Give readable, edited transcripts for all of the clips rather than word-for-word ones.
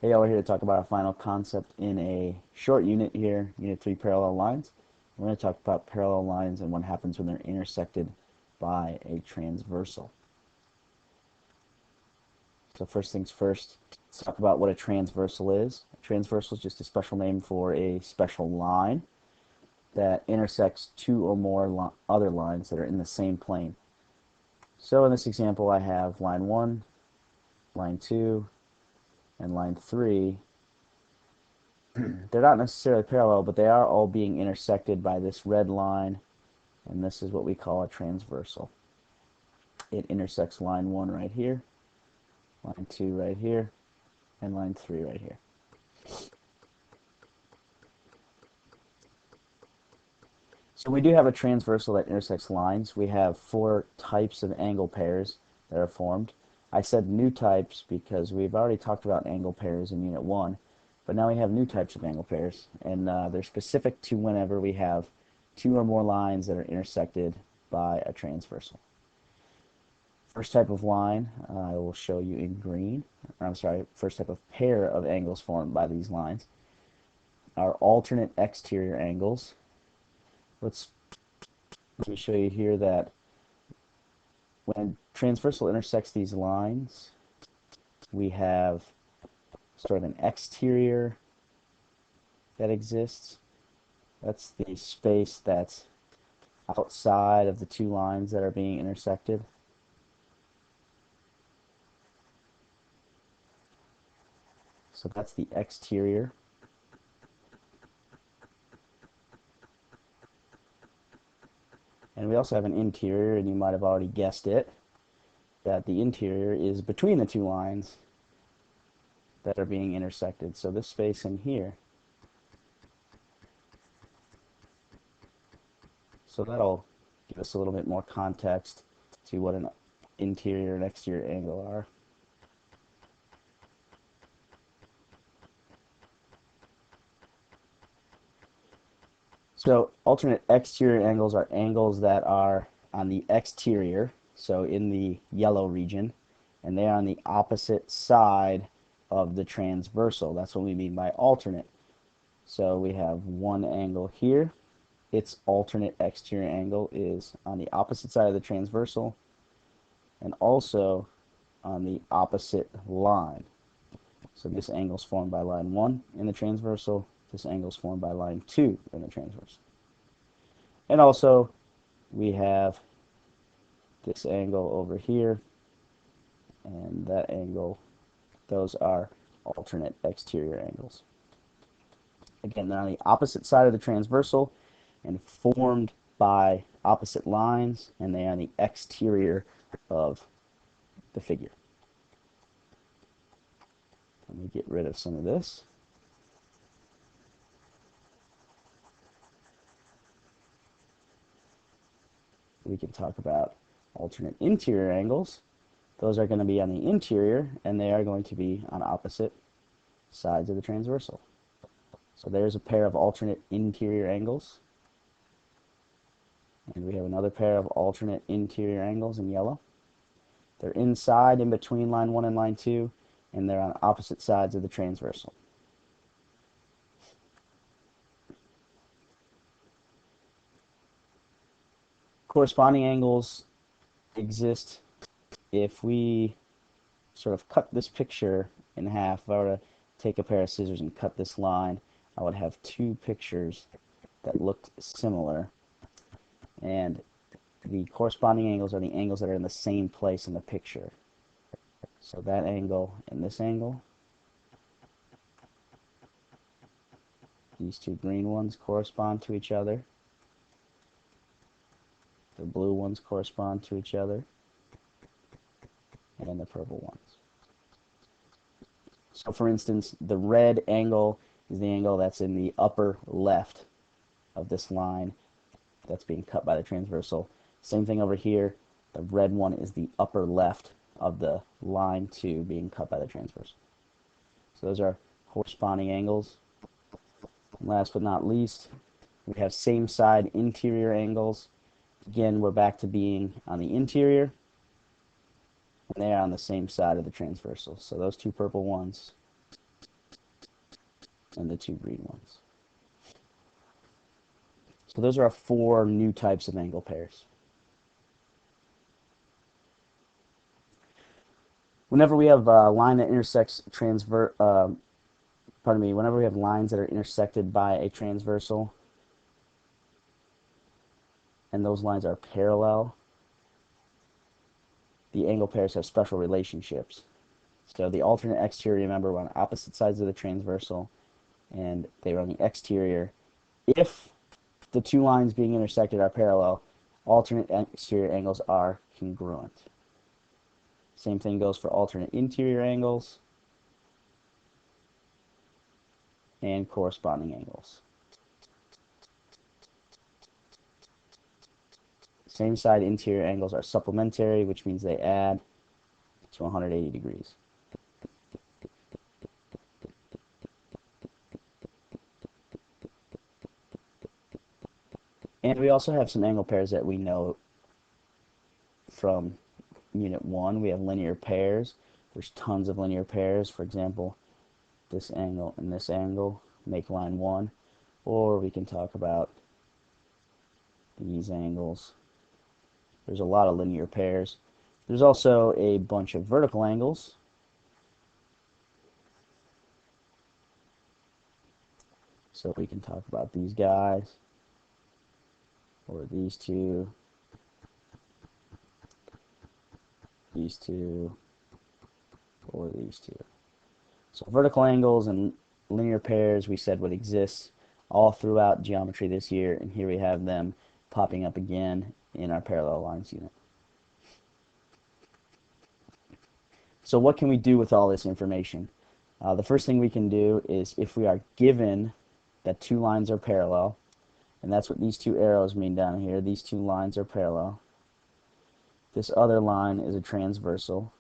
Hey, we're here to talk about our final concept in a short unit here, Unit 3 parallel lines. We're going to talk about parallel lines and what happens when they're intersected by a transversal. So first things first, let's talk about what a transversal is. A transversal is just a special name for a special line that intersects two or more other lines that are in the same plane. So in this example, I have line 1, line 2, and line 3. They're not necessarily parallel, but they are all being intersected by this red line, and this is what we call a transversal. It intersects line 1 right here, line 2 right here, and line 3 right here. So we do have a transversal that intersects lines. We have 4 types of angle pairs that are formed. I said new types because we've already talked about angle pairs in Unit 1, but now we have new types of angle pairs, and they're specific to whenever we have 2 or more lines that are intersected by a transversal. First type of line I will show you in green. First type of pair of angles formed by these lines are alternate exterior angles. Let me show you here that when transversal intersects these lines, we have sort of an exterior that exists. That's the space that's outside of the 2 lines that are being intersected. So that's the exterior. And we also have an interior, and you might have already guessed it, that the interior is between the 2 lines that are being intersected. So this space in here. So that'll give us a little bit more context to what an interior and exterior angle are. So alternate exterior angles are angles that are on the exterior, so in the yellow region, and they are on the opposite side of the transversal. That's what we mean by alternate. So we have one angle here. Its alternate exterior angle is on the opposite side of the transversal and also on the opposite line. So this angle is formed by line 1 in the transversal. This angle is formed by line 2 in the transversal. And also, we have this angle over here, and that angle. Those are alternate exterior angles. Again, they're on the opposite side of the transversal and formed by opposite lines, and they are on the exterior of the figure. Let me get rid of some of this. We can talk about alternate interior angles. Those are going to be on the interior, and they are going to be on opposite sides of the transversal. So there's a pair of alternate interior angles. And we have another pair of alternate interior angles in yellow. They're inside, in between line 1 and line 2, and they're on opposite sides of the transversal. Corresponding angles exist if we sort of cut this picture in half. If I were to take a pair of scissors and cut this line, I would have 2 pictures that looked similar, and the corresponding angles are the angles that are in the same place in the picture. So that angle and this angle, these 2 green ones correspond to each other. The blue ones correspond to each other, and the purple ones. So for instance, the red angle is the angle that's in the upper left of this line that's being cut by the transversal. Same thing over here. The red one is the upper left of the line 2 being cut by the transversal. So those are corresponding angles. And last but not least, we have same side interior angles. Again, we're back to being on the interior, and they are on the same side of the transversal. So those 2 purple ones and the two green ones. So those are our four new types of angle pairs. Whenever we have a line that intersects whenever we have lines that are intersected by a transversal, and those lines are parallel, the angle pairs have special relationships. So the alternate exterior, remember, we're on opposite sides of the transversal, and they are on the exterior. If the two lines being intersected are parallel, alternate exterior angles are congruent. Same thing goes for alternate interior angles and corresponding angles. Same side interior angles are supplementary, which means they add to 180 degrees. And we also have some angle pairs that we know from Unit 1. We have linear pairs. There's tons of linear pairs. For example, this angle and this angle make line 1. Or we can talk about these angles. There's a lot of linear pairs. There's also a bunch of vertical angles. So we can talk about these guys, or these two, or these two. So vertical angles and linear pairs we said would exist all throughout geometry this year, and here we have them popping up again in our parallel lines unit. So what can we do with all this information? The first thing we can do is, if we are given that two lines are parallel, and that's what these two arrows mean down here, these two lines are parallel. This other line is a transversal.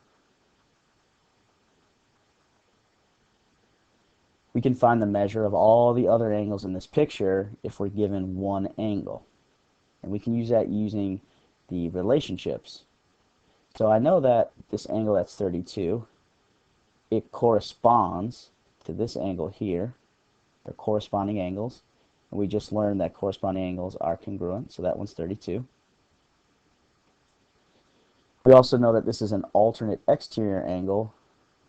We can find the measure of all the other angles in this picture if we're given one angle. And we can use that using the relationships. So I know that this angle that's 32, it corresponds to this angle here. They're corresponding angles. And we just learned that corresponding angles are congruent, so that one's 32. We also know that this is an alternate exterior angle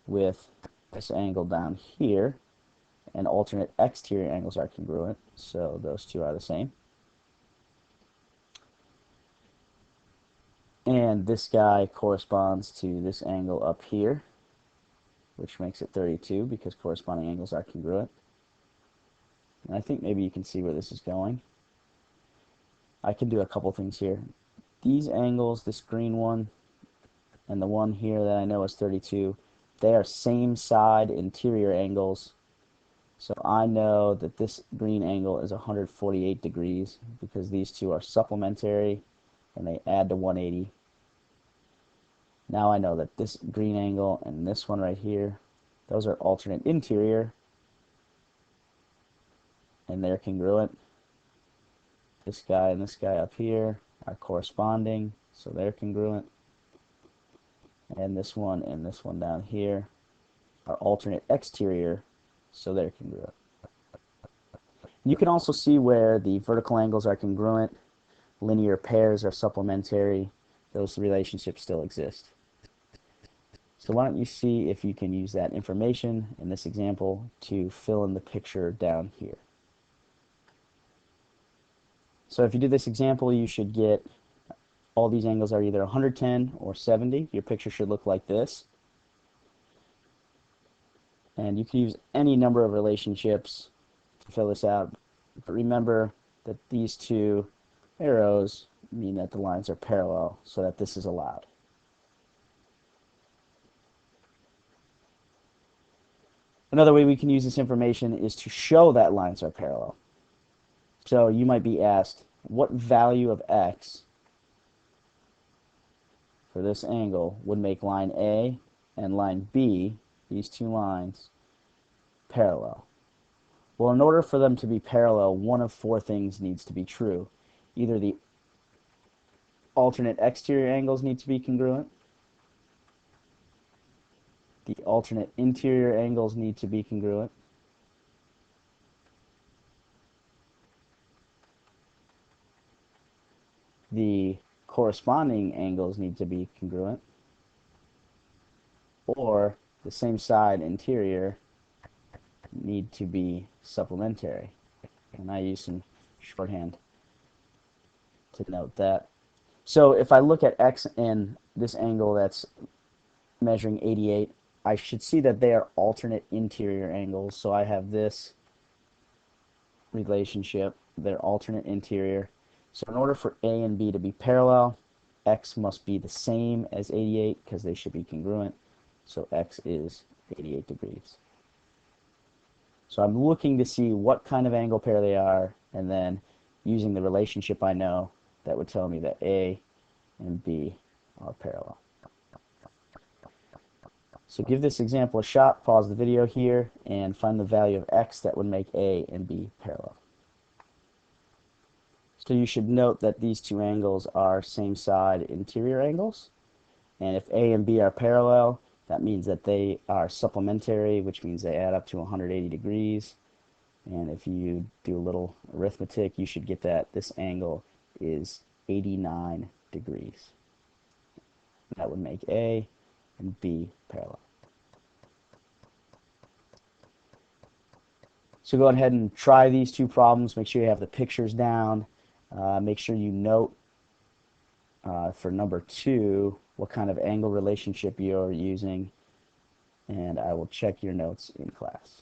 with this angle down here, and alternate exterior angles are congruent, so those two are the same. And this guy corresponds to this angle up here, which makes it 32 because corresponding angles are congruent. And I think maybe you can see where this is going. I can do a couple things here. These angles, this green one and the one here that I know is 32, they are same side interior angles. So I know that this green angle is 148 degrees because these two are supplementary and they add to 180. Now I know that this green angle and this one right here, those are alternate interior and they're congruent. This guy and this guy up here are corresponding, so they're congruent. And this one down here are alternate exterior, so they're congruent. You can also see where the vertical angles are congruent, linear pairs are supplementary, those relationships still exist. So why don't you see if you can use that information in this example to fill in the picture down here. So if you do this example, you should get all these angles are either 110 or 70. Your picture should look like this. And you can use any number of relationships to fill this out. But remember that these two arrows mean that the lines are parallel, so that this is allowed. Another way we can use this information is to show that lines are parallel. So you might be asked, what value of x for this angle would make line A and line B, these two lines, parallel? Well, in order for them to be parallel, one of four things needs to be true. Either the alternate exterior angles need to be congruent, the alternate interior angles need to be congruent, corresponding angles need to be congruent, or the same side interior need to be supplementary. And I use some shorthand to note that. So if I look at x and this angle that's measuring 88, I should see that they are alternate interior angles. So I have this relationship, they're alternate interior. So in order for A and B to be parallel, x must be the same as 88 because they should be congruent. So x is 88 degrees. So I'm looking to see what kind of angle pair they are, and then using the relationship I know, that would tell me that A and B are parallel. So give this example a shot, pause the video here, and find the value of x that would make A and B parallel. So you should note that these two angles are same side interior angles, and if A and B are parallel, that means that they are supplementary, which means they add up to 180 degrees. And if you do a little arithmetic, you should get that this angle is 89 degrees. That would make A and B parallel. So go ahead and try these two problems. Make sure you have the pictures down. Make sure you note for number 2 what kind of angle relationship you're using, and I will check your notes in class.